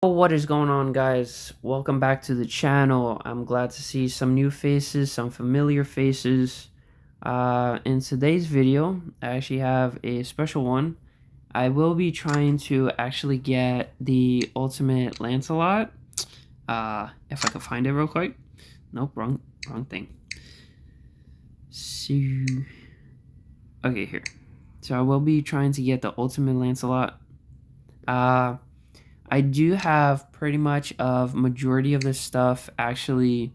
What is going on, guys? Welcome back to the channel. I'm glad to see some new faces, some familiar faces. In today's video, I actually have a special one. I will be trying to actually get the ultimate Lancelot. If I can find it real quick. Nope, wrong thing. So, okay, here. So I will be trying to get the ultimate Lancelot. I do have pretty much of majority of this stuff actually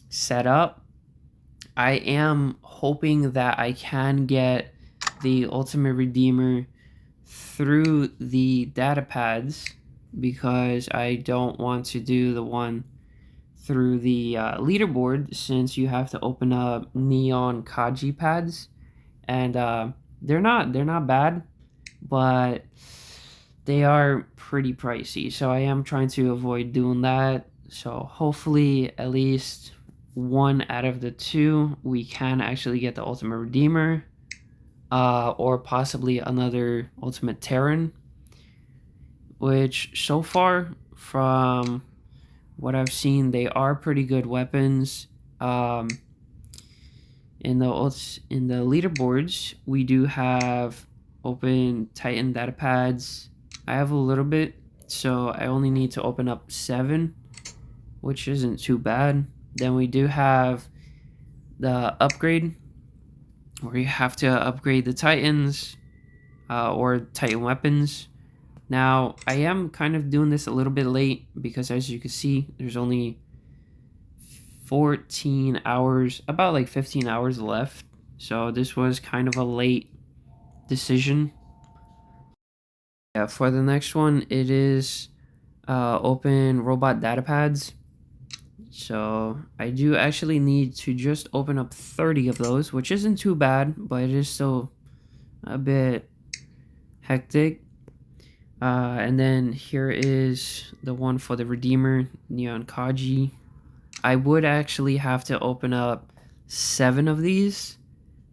set up. I am hoping that I can get the Ultimate Redeemer through the data pads because I don't want to do the one through the leaderboard since you have to open up neon Kaji pads and they're not bad, but they are pretty pricey, so I am trying to avoid doing that. So hopefully at least one out of the two we can actually get the Ultimate Redeemer, or possibly another Ultimate Taran, which so far from what I've seen they are pretty good weapons. In the leaderboards we do have open Titan data pads. I have a little bit, so I only need to open up 7, which isn't too bad. Then we do have the upgrade, where you have to upgrade the Titans, or Titan weapons. Now, I am kind of doing this a little bit late, because as you can see, there's only 14 hours, about like 15 hours left. So this was kind of a late decision. Yeah, for the next one, it is open robot data pads. So I do actually need to just open up 30 of those, which isn't too bad, but it is still a bit hectic. And then here is the one for the Redeemer, Neon Kaji. I would actually have to open up 7 of these,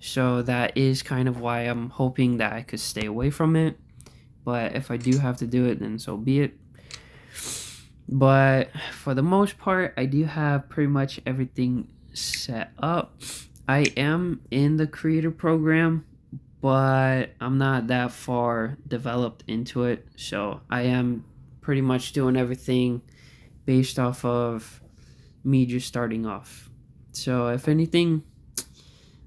so that is kind of why I'm hoping that I could stay away from it. But if I do have to do it, then so be it. But for the most part, I do have pretty much everything set up. I am in the creator program, but I'm not that far developed into it. So I am pretty much doing everything based off of me just starting off. So if anything,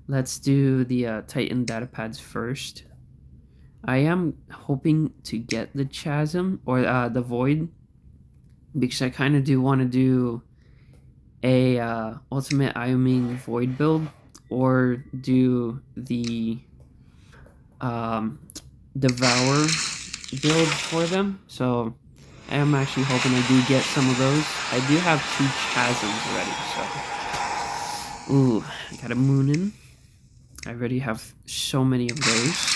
let's do the Titan data pads first. I am hoping to get the Chasm or the Void, because I kind of do want to do a Ultimate Ioming Void build, or do the Devour build for them. So I am actually hoping I do get some of those. I do have 2 Chasms already, so ooh, I got a Moonin. I already have so many of those.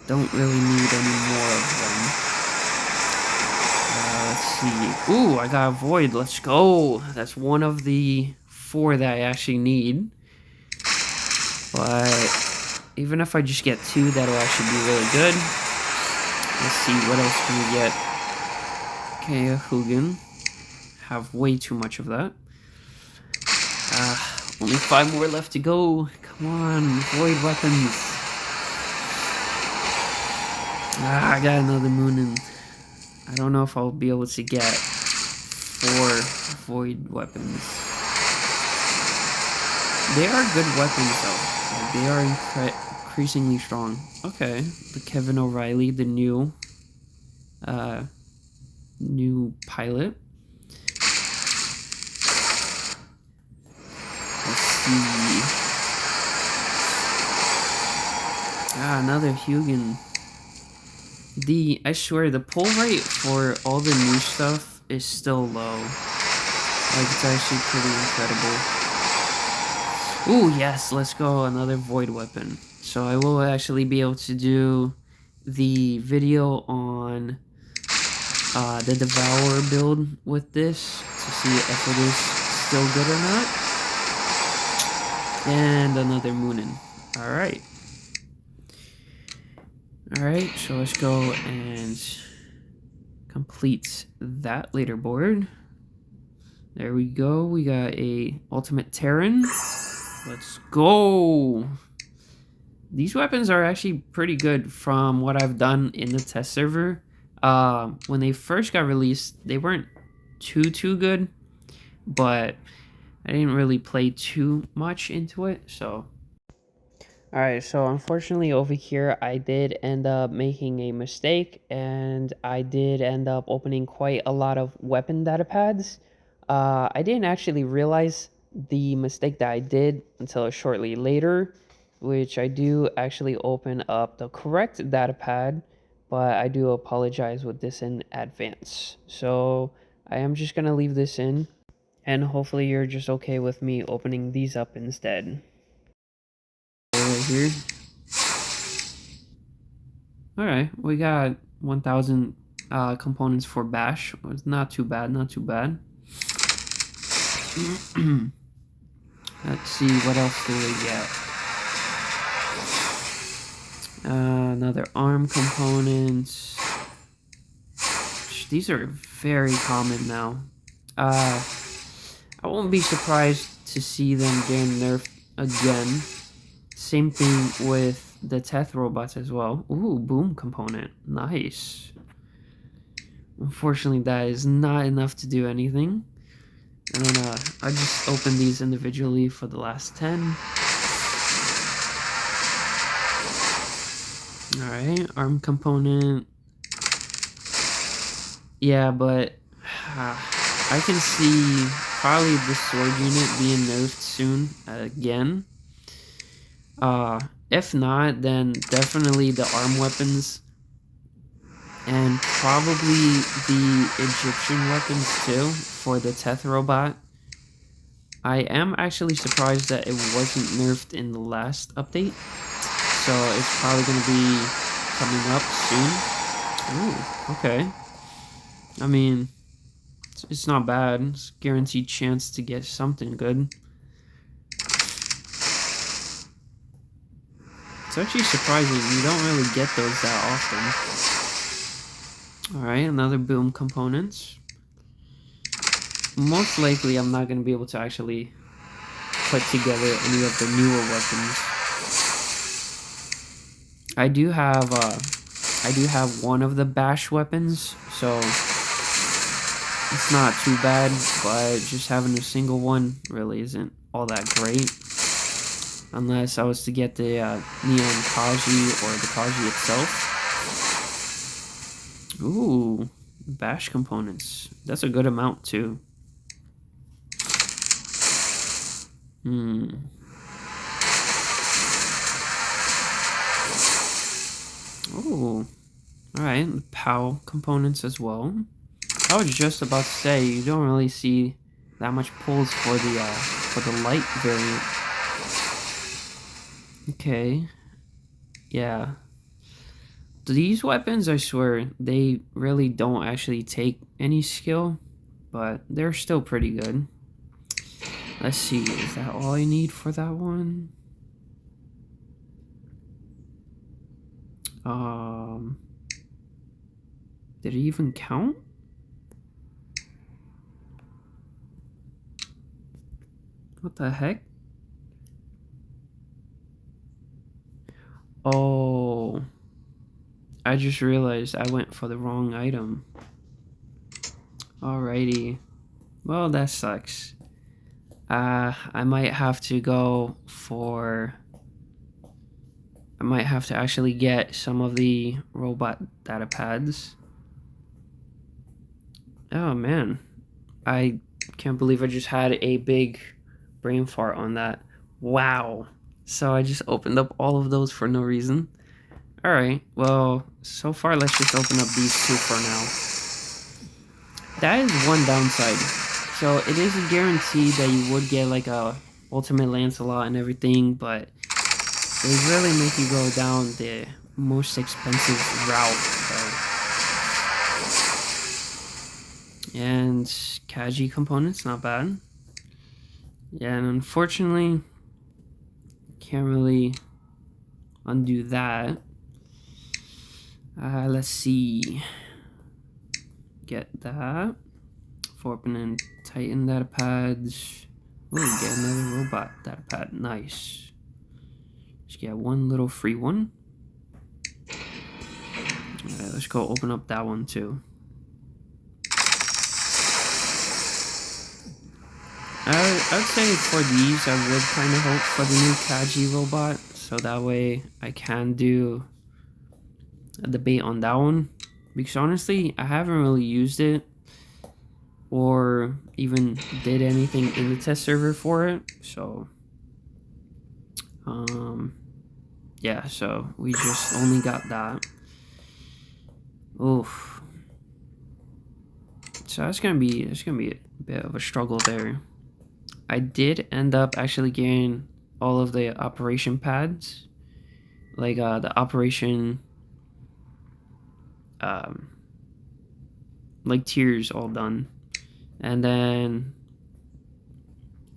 Don't really need any more of them. Let's see. Ooh, I got a Void. Let's go. That's one of the 4 that I actually need. But even if I just get 2, that'll actually be really good. Let's see, what else can we get? Okay, a Hugin. Have way too much of that. Only 5 more left to go. Come on, Void weapons. I got another Moonin. I don't know if I'll be able to get 4 Void weapons. They are good weapons though. Like, they are increasingly strong. Okay, the Kevin O'Reilly, the new pilot. Let's see. Another Hugin. I swear, the pull rate for all the new stuff is still low. Like, it's actually pretty incredible. Ooh, yes, let's go, another Void weapon. So I will actually be able to do the video on the Devour build with this, to see if it is still good or not. And another Moonin. Alright. Alright, so let's go and completes that leaderboard. There we go. We got a ultimate Taran. Let's go. These weapons are actually pretty good from what I've done in the test server. When they first got released, they weren't too good, but I didn't really play too much into it, so. Alright, so unfortunately over here I did end up making a mistake, and I did end up opening quite a lot of weapon data pads. I didn't actually realize the mistake that I did until shortly later, which I do actually open up the correct data pad, but I do apologize with this in advance. So I am just going to leave this in, and hopefully you're just okay with me opening these up instead. Right here. Alright, we got 1,000 components for Bash. It's not too bad, not too bad. Let's see, what else do we get? Another arm components. These are very common now. I won't be surprised to see them getting nerfed again. Same thing with the Teth robots as well. Ooh, boom component. Nice. Unfortunately, that is not enough to do anything. And then I just opened these individually for the last 10. Alright, arm component. Yeah, but I can see probably the sword unit being nerfed soon again. If not, then definitely the arm weapons. And probably the Egyptian weapons too, for the Teth robot. I am actually surprised that it wasn't nerfed in the last update. So it's probably going to be coming up soon. Ooh, okay. I mean, it's not bad. It's a guaranteed chance to get something good. It's actually surprising. You don't really get those that often. Alright, another boom components. Most likely I'm not going to be able to actually put together any of the newer weapons. I do have one of the Bash weapons, so it's not too bad, but just having a single one really isn't all that great. Unless I was to get the Neon Kaji or the Kaji itself. Ooh, Bash components. That's a good amount too. Oh, alright, POW components as well. I was just about to say, you don't really see that much pulls for the light variant. Okay. Yeah. These weapons, I swear, they really don't actually take any skill, but they're still pretty good. Let's see, is that all I need for that one? Did it even count? What the heck? Oh, I just realized I went for the wrong item. Alrighty. Well, that sucks. I might have to go for... I might have to actually get some of the robot data pads. Oh man, I can't believe I just had a big brain fart on that. Wow. So I just opened up all of those for no reason. Alright, well, so far let's just open up these two for now. That is one downside. So it is a guarantee that you would get like a Ultimate Lancelot and everything, but they really make you go down the most expensive route. So. And Kaji components, not bad. Yeah, and unfortunately, can't really undo that. Let's see. get that. For open and tighten data pads. Oh, get another robot data pad. Nice. Just get one little free one. Alright, let's go open up that one too. I would say for these, I would kind of hope for the new Kaji robot, so that way I can do a debate on that one. Because honestly, I haven't really used it or even did anything in the test server for it, so yeah, so we just only got that. Oof. So that's gonna be a bit of a struggle there. I did end up actually getting all of the operation pads, like the operation like tiers all done, and then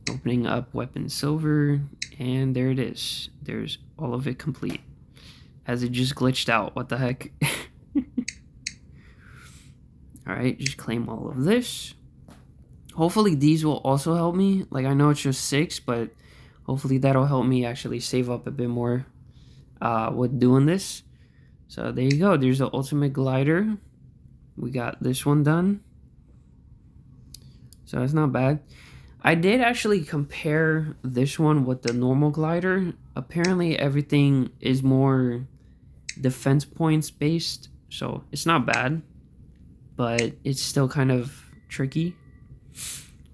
opening up weapon silver, and there it is. There's all of it complete. Has it just glitched out? What the heck? Alright, just claim all of this. Hopefully these will also help me. Like, I know it's just 6, but hopefully that'll help me actually save up a bit more with doing this. So there you go. There's the ultimate glider. We got this one done. So it's not bad. I did actually compare this one with the normal glider. Apparently everything is more defense points based. So it's not bad. But it's still kind of tricky.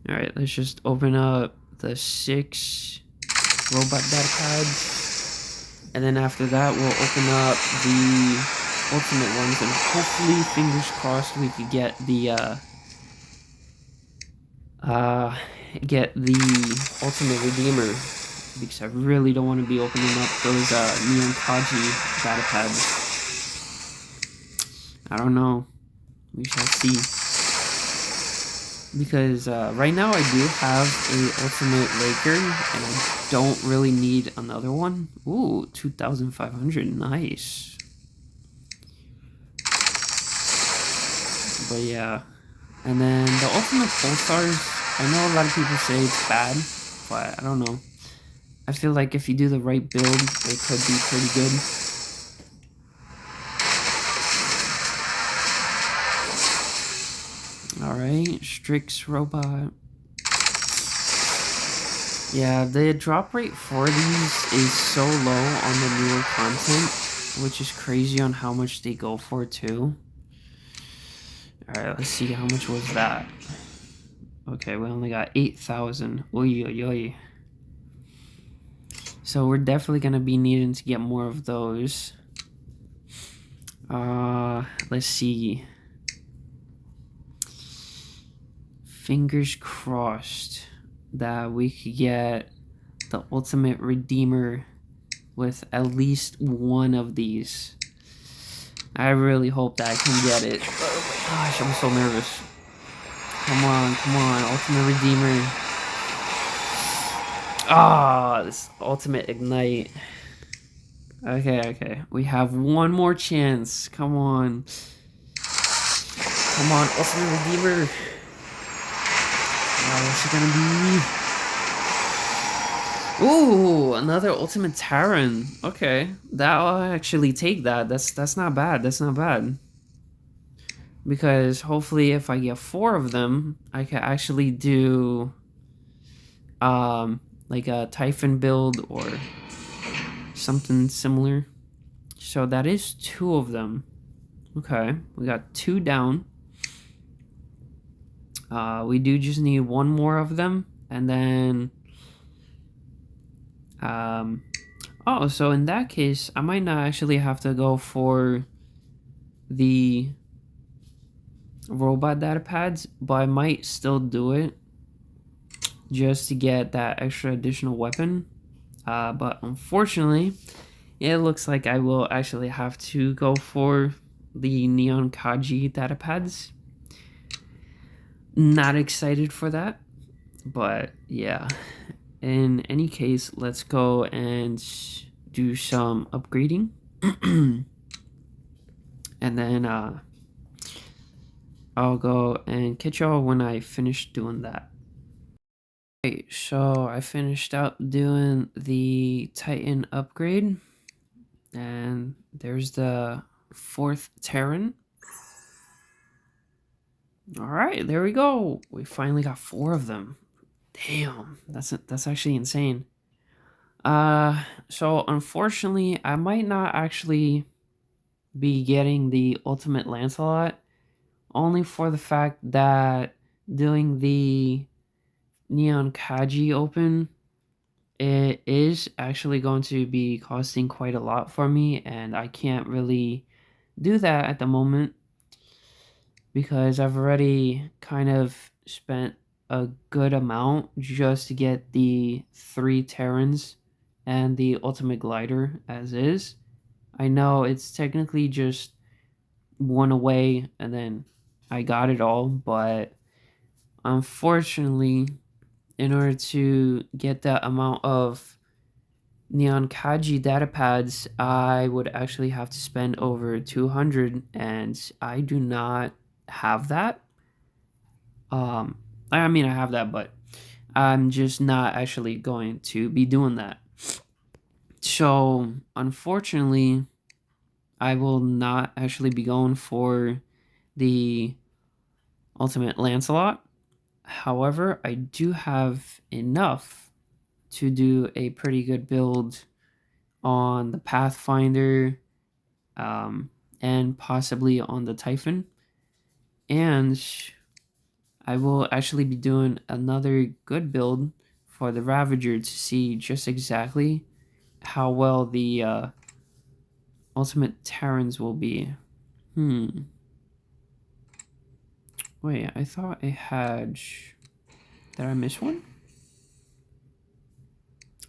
Alright, let's just open up the 6 robot data pads. And then after that, we'll open up the ultimate ones. And hopefully, fingers crossed, we could get the ultimate redeemer. Because I really don't want to be opening up those Neon Kaji data pads. I don't know. We shall see. Because right now I do have a ultimate Laker, and I don't really need another one. Ooh, 2,500, nice. But yeah, and then the ultimate Pulsars, I know a lot of people say it's bad, but I don't know. I feel like if you do the right build, it could be pretty good. Alright, Strix robot. Yeah, the drop rate for these is so low on the newer content, which is crazy on how much they go for too. Alright, let's see, how much was that? Okay, we only got 8,000. Oy, oy, oy. So we're definitely gonna be needing to get more of those. Let's see. Fingers crossed that we could get the ultimate redeemer with at least one of these. I really hope that I can get it. Oh my gosh, I'm so nervous. Come on, ultimate redeemer. Ah, this ultimate ignite. Okay, we have one more chance. Come on, ultimate redeemer. What's it gonna be? Ooh, another ultimate Taran. Okay, I'll actually take that. That's not bad. That's not bad. Because hopefully, if I get 4 of them, I can actually do like a Typhon build or something similar. So that is 2 of them. Okay, we got 2 down. We do just need 1 more of them, and then oh, so in that case, I might not actually have to go for the robot data pads, but I might still do it just to get that extra additional weapon. But unfortunately, it looks like I will actually have to go for the Neon Kaji data pads. Not excited for that, but yeah. In any case, let's go and do some upgrading. And then I'll go and catch y'all when I finish doing that. Okay, so I finished up doing the Titan upgrade, and there's the 4th Taran. All right, there we go. We finally got 4 of them. Damn, that's actually insane. So unfortunately, I might not actually be getting the Ultimate Lancelot, only for the fact that doing the Neon Kaji open, it is actually going to be costing quite a lot for me, and I can't really do that at the moment because I've already kind of spent a good amount just to get the 3 Terrans and the Ultimate Glider as is. I know it's technically just one away and then I got it all, but unfortunately, in order to get that amount of Neon Kaji data pads, I would actually have to spend over 200, and I do not have that. I mean, I have that, but I'm just not actually going to be doing that. So, unfortunately, I will not actually be going for the Ultimate Lancelot. However, I do have enough to do a pretty good build on the Pathfinder, and possibly on the Typhon. And I will actually be doing another good build for the Ravager to see just exactly how well the Ultimate Terrans will be. Wait, I thought I had... Did I miss one?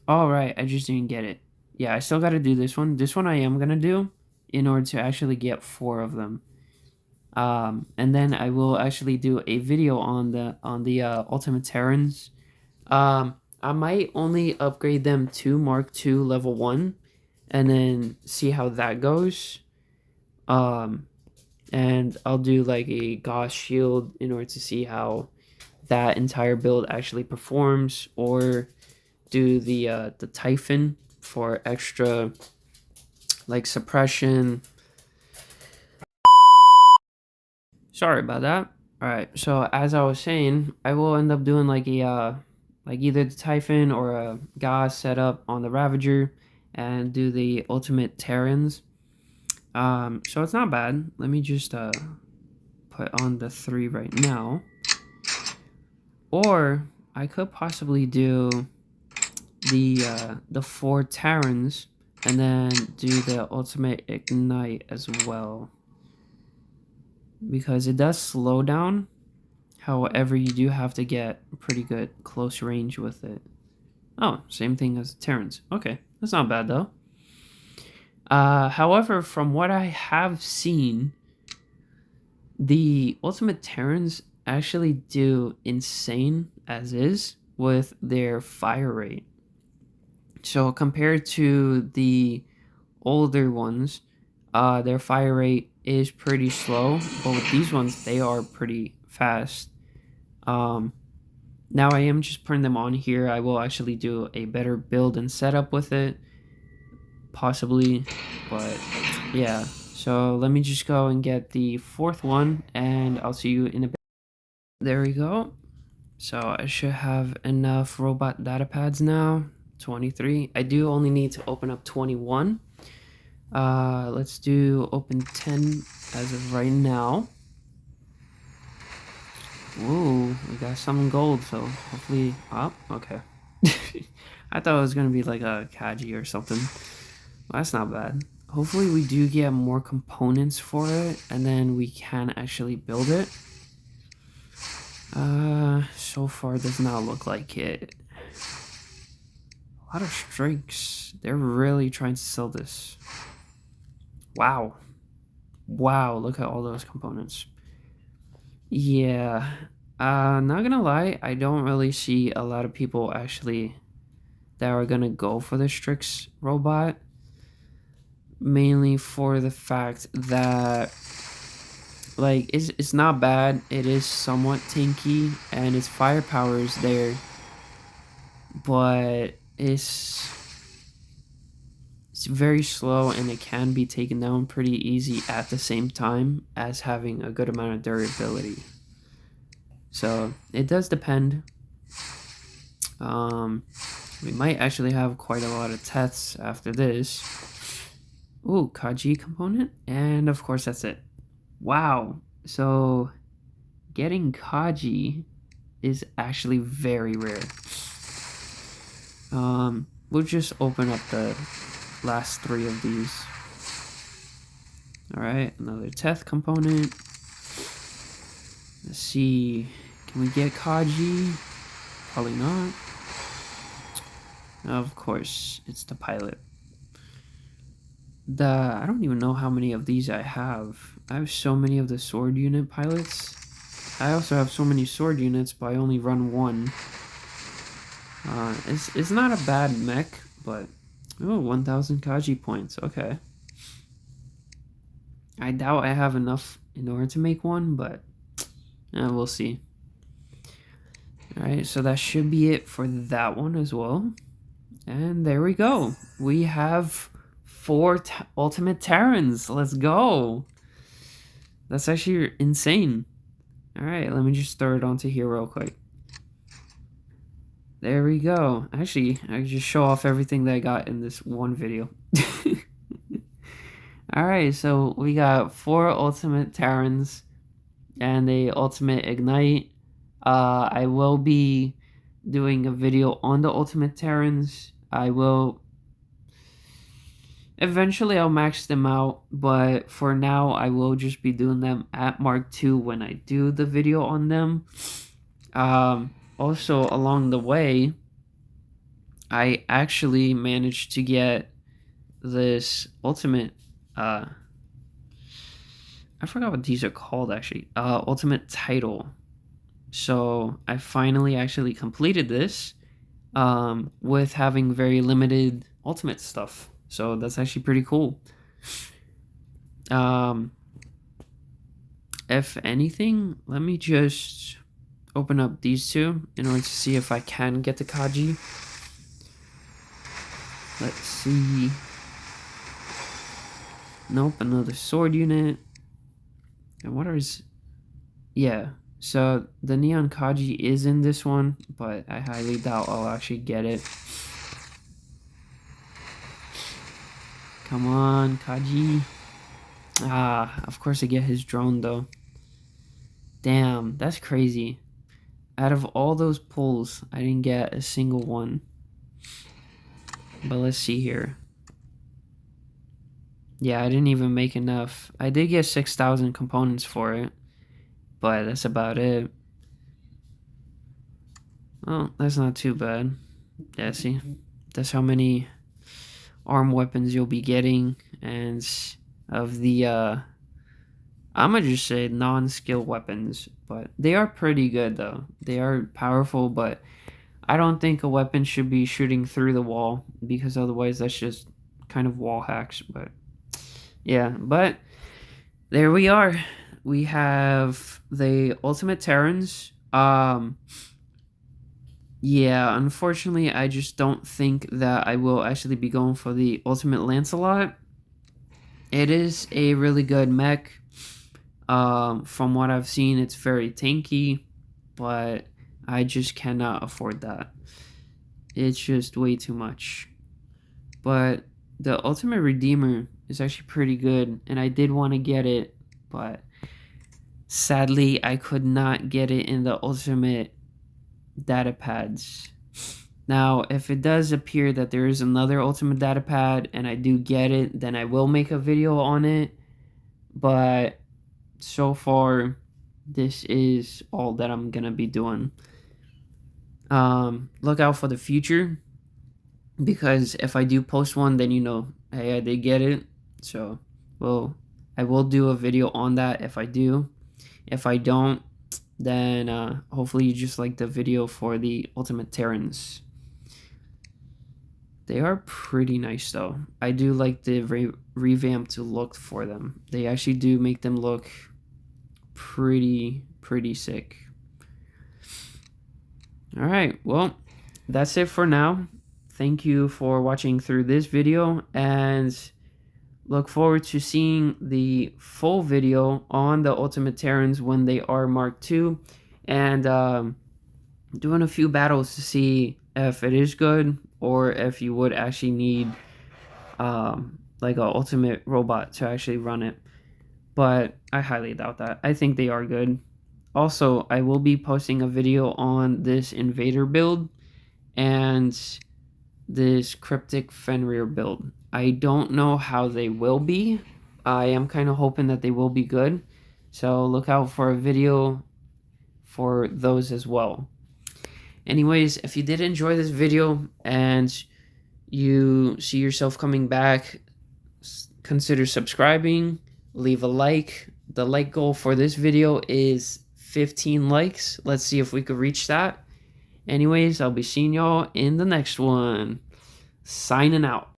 All right, I just didn't get it. Yeah, I still got to do this one. This one I am going to do in order to actually get 4 of them. And then I will actually do a video on the Ultimate Terrans. I might only upgrade them to Mark II level 1 and then see how that goes. And I'll do like a Gauss shield in order to see how that entire build actually performs, or do the Typhon for extra like suppression. Sorry about that. All right, so as I was saying, I will end up doing like a like either the Typhon or a Gauss setup on the Ravager and do the Ultimate Terrans. So it's not bad. Let me just put on the 3 right now. Or I could possibly do the 4 Terrans and then do the Ultimate Ignite as well, because it does slow down. However, you do have to get pretty good close range with it. Oh, same thing as Terrans. Okay, that's not bad though. However, from what I have seen, the Ultimate Terrans actually do insane as is with their fire rate. So compared to the older ones, their fire rate is pretty slow, but with these ones, they are pretty fast. Now I am just putting them on here. I will actually do a better build and setup with it, possibly, but yeah. So let me just go and get the 4th one, and I'll see you in a bit. There we go. So I should have enough robot data pads now. 23. I do only need to open up 21. Let's do open 10 as of right now. Ooh, we got some gold, so hopefully... Oh, okay. I thought it was going to be like a Kaji or something. Well, that's not bad. Hopefully we do get more components for it, and then we can actually build it. So far does not look like it. A lot of strikes. They're really trying to sell this. Wow. Wow, look at all those components. Yeah. Not gonna lie, I don't really see a lot of people actually that are gonna go for the Strix robot. Mainly for the fact that Like, it's not bad. It is somewhat tanky, and its firepower is there, but it's very slow, and it can be taken down pretty easy at the same time as having a good amount of durability. So it does depend. Um, we might actually have quite a lot of tests after this. Ooh, Kaji component, and of course that's it. Wow. So getting Kaji is actually very rare. We'll just open up the last 3 of these. Alright, another Teth component. Let's see. Can we get Kaji? Probably not. Of course, it's the pilot. I don't even know how many of these I have. I have so many of the sword unit pilots. I also have so many sword units, but I only run one. It's not a bad mech, but... Oh, 1,000 Kaji points. Okay. I doubt I have enough in order to make one, but... we'll see. Alright, so that should be it for that one as well. And there we go. We have 4 Ultimate Tarans. Let's go. That's actually insane. Alright, let me just throw it onto here real quick. There we go. Actually, I can just show off everything that I got in this one video. Alright, so we got 4 Ultimate Tarans and a Ultimate Ignite. I will be doing a video on the Ultimate Tarans. I will... Eventually, I'll max them out, but for now, I will just be doing them at Mark II when I do the video on them. Also, along the way, I actually managed to get this Ultimate... I forgot what these are called, actually. Ultimate Title. So, I finally actually completed this with having very limited Ultimate stuff. So that's actually pretty cool. If anything, let me just open up these 2 in order to see if I can get the Kaji. Let's see. Nope, another sword unit. And what is... Yeah, so the Neon Kaji is in this one, but I highly doubt I'll actually get it. Come on, Kaji. Of course I get his drone, though. Damn, that's crazy. Out of all those pulls, I didn't get a single one. But let's see here. Yeah, I didn't even make enough. I did get 6,000 components for it, but that's about it. Oh, that's not too bad. Yeah, see? That's how many arm weapons you'll be getting, and of the I'm gonna just say non-skill weapons, but they are pretty good though. They are powerful, but I don't think a weapon should be shooting through the wall, because otherwise that's just kind of wall hacks. But yeah, but there we are. We have the Ultimate Terrans. Yeah, unfortunately, I just don't think that I will actually be going for the Ultimate Lancelot. It is a really good mech. From what I've seen, it's very tanky, but I just cannot afford that. It's just way too much. But the Ultimate Redeemer is actually pretty good, and I did want to get it, but sadly, I could not get it in the Ultimate data pads. Now, if it does appear that there is another Ultimate data pad and I do get it, then I will make a video on it. But so far, this is all that I'm gonna be doing. Look out for the future, because if I do post one, then you know, hey, I did get it. So, well, I will do a video on that if I do. If I don't, then hopefully you just like the video for the Ultimate Terrans. They are pretty nice though. I do like the revamped look for them. They actually do make them look pretty sick. All right, well, that's it for now. Thank you for watching through this video, and look forward to seeing the full video on the Ultimate Terrans when they are Mark II, and doing a few battles to see if it is good or if you would actually need like an ultimate robot to actually run it. But I highly doubt that. I think they are good. Also, I will be posting a video on this Invader build and this Cryptic Fenrir build. I don't know how they will be. I am kind of hoping that they will be good. So look out for a video for those as well. Anyways, if you did enjoy this video and you see yourself coming back, consider subscribing, leave a like. The like goal for this video is 15 likes. Let's see if we could reach that. Anyways, I'll be seeing y'all in the next one. Signing out.